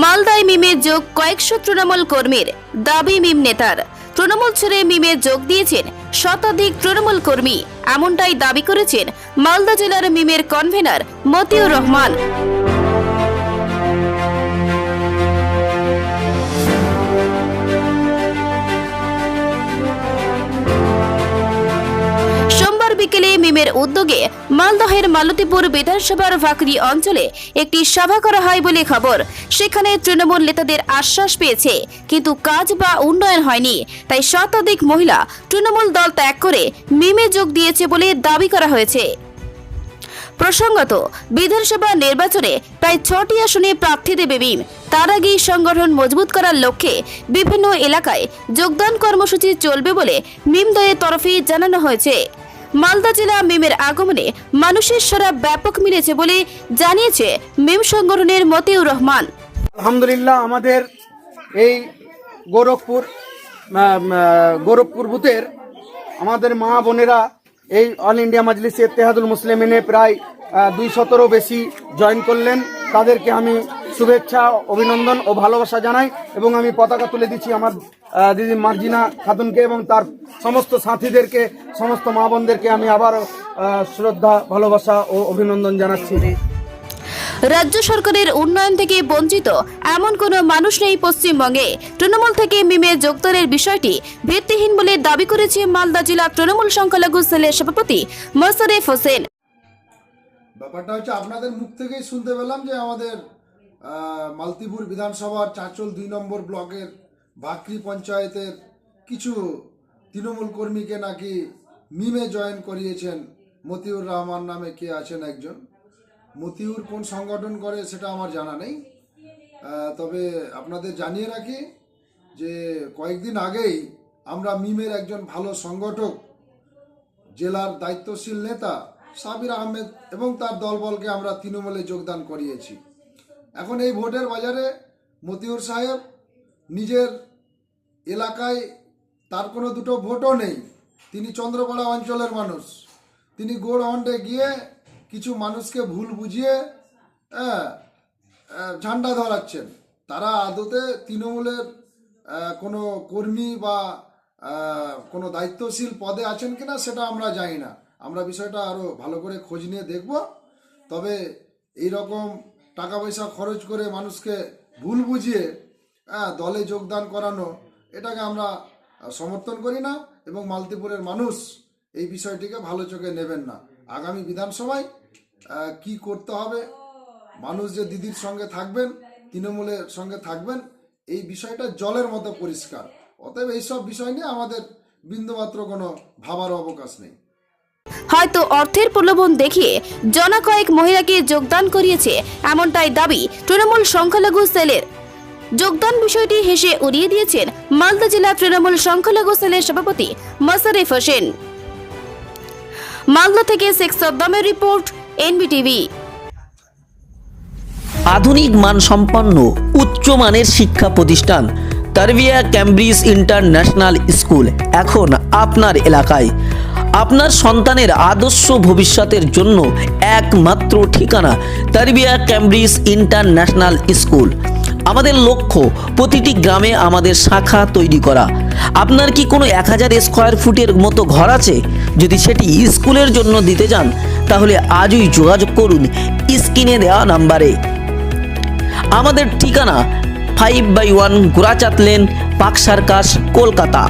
মালদায় মিমে যোগ কয়েকশো তৃণমূল কর্মীর, দাবি মিম নেতার। তৃণমূল ছেড়ে মিমে যোগ দিয়েছেন শতাধিক তৃণমূল কর্মী, এমনটাই দাবি করেছেন মালদা জেলার মিমের কনভেনার মতিউর রহমান। সোমবার বিকেলে মিমের উদ্যোগে মালদহের মালতীপুর বিধানসভার ভাকরি অঞ্চলে একটি সভা করা হয় বলে খবর। সেখানে তৃণমূল নেতাদের আশ্বাস পেয়েছে, কিন্তু কাজ বা উন্নয়ন হয়নি। তাই শতাধিক মহিলা তৃণমূল দল ত্যাগ করে মিমে যোগ দিয়েছে বলে দাবি করা হয়েছে। প্রসঙ্গত, বিধানসভা নির্বাচনে প্রায় 6টি আসনে প্রার্থী দেবে মিম। তার আগেই সংগঠন মজবুত করার লক্ষ্যে বিভিন্ন এলাকায় যোগদান কর্মসূচি চলবে বলে মিম দলের তরফে জানানো হয়েছে। মালদা জেলা মিমের আগমনে মানুষের সাড়া ব্যাপক মিলেছে বলে জানিয়েছে মিম সংগঠনের মতিউর রহমান। আলহামদুলিল্লাহ, আমাদের এই গোরখপুর বুথের আমাদের মা বোনেরা এই অল ইন্ডিয়া মাজলিস ইত্তেহাদুল মুসলিমিনে প্রায় 200-ও বেশি জয়েন করলেন। তাদেরকে আমি শুভেচ্ছা, অভিনন্দন ও ভালোবাসা জানাই এবং আমি পতাকা তুলে দিচ্ছি আমার দিদি মার্জিনা খাতুনকে এবং তার সমস্ত সাথীদেরকে, সমস্ত মা বোনদেরকে আমি আবার শ্রদ্ধা, ভালোবাসা ও অভিনন্দন জানাচ্ছি। রাজ্য সরকারের উন্নয়ন থেকে বঞ্চিত এমন কোনো মানুষ নেই পশ্চিমবঙ্গে। তৃণমূল থেকে মিমে যোগদানের বিষয়টি ভিত্তিহীন বলে দাবি করেছে মালদা জেলা তৃণমূল সংখ্যালঘু সেলের সভাপতি মোশাররফ হোসেন। ব্যাপারটা হচ্ছে আপনাদের মুখ থেকেই শুনতে পেলাম যে আমাদের মালতীপুর বিধানসভার চাঁচল 2 নম্বর ব্লকের ভাকরি পঞ্চায়েতের কিছু তৃণমূল কর্মীকে নাকি মিমে জয়েন করিয়েছেন। মতিউর রহমান নামে কে আছেন একজন। মতিউর কোন সংগঠন করে সেটা আমার জানা নেই, তবে আপনাদের জানিয়ে রাখি যে কয়েকদিন আগেই আমরা মিমের একজন ভালো সংগঠক, জেলার দায়িত্বশীল নেতা সাবির আহমেদ এবং তার দলবলকে আমরা তৃণমূলে যোগদান করিয়েছি। এখন এই ভোটের বাজারে মতিউর সাহেব নিজের এলাকায় তার কোনো দুটো ভোটও নেই। তিনি চন্দ্রপাড়া অঞ্চলের মানুষ। তিনি গোড়হন্ডে গিয়ে কিছু মানুষকে ভুল বুঝিয়ে ঝান্ডা ধরাচ্ছেন। তারা আদতে তৃণমূলের কোনো কর্মী বা কোনো দায়িত্বশীল পদে আছেন কিনা সেটা আমরা জানি না। আমরা বিষয়টা আরও ভালো করে খোঁজ নিয়ে দেখব। তবে এই রকম টাকা পয়সা খরচ করে মানুষকে ভুল বুঝিয়ে দলে যোগদান করানো, এটাকে আমরা সমর্থন করি না এবং মালতীপুরের মানুষ এই বিষয়টিকে ভালো চোখে নেবেন না। আগামী বিধানসভায় কি করতে হবে, মানুষ যে দিদির সঙ্গে থাকবেন, তৃণমূলের সঙ্গে থাকবেন, এই বিষয়টা জলের মতো পরিষ্কার। অতএব এইসব বিষয় নিয়ে আমাদের বিন্দুমাত্র কোনো ভাবার অবকাশ নেই। হয়তো অর্থের প্রলোভন দেখিয়ে জনকয়েক মহিলাকে যোগদান করিয়েছে, এমনটাই দাবি তৃণমূল সংখ্যালঘু সেলের। যোগদান বিষয়টি হেসে উড়িয়ে দিয়েছেন মালদা জেলা তৃণমূল সংখ্যালঘু সেলের সভাপতি মোশাররফ হোসেন। মালদা থেকে শেখ সাদ্দামের রিপোর্ট, এনবিটিভি। আধুনিক মানসম্পন্ন উচ্চমানের শিক্ষা প্রতিষ্ঠান তারবিয়া ক্যামব্রিজ ইন্টারন্যাশনাল স্কুল এখন আপনার এলাকায়। আপনার সন্তানের আদর্শ ভবিষ্যতের জন্য একমাত্র ঠিকানা তারবিয়া ক্যামব্রিজ ইন্টারন্যাশনাল স্কুল। আমাদের লক্ষ্য প্রতিটি গ্রামে আমাদের শাখা তৈরি করা। আপনার কি কোনো 1000 স্কোয়ার ফুটের মতো ঘর আছে? যদি সেটি স্কুলের জন্য দিতে চান তাহলে আজই যোগাযোগ করুন স্ক্রিনে দেওয়া নাম্বারে। আমাদের ঠিকানা 5/1 Gorachand lane, park circus, Kolkata.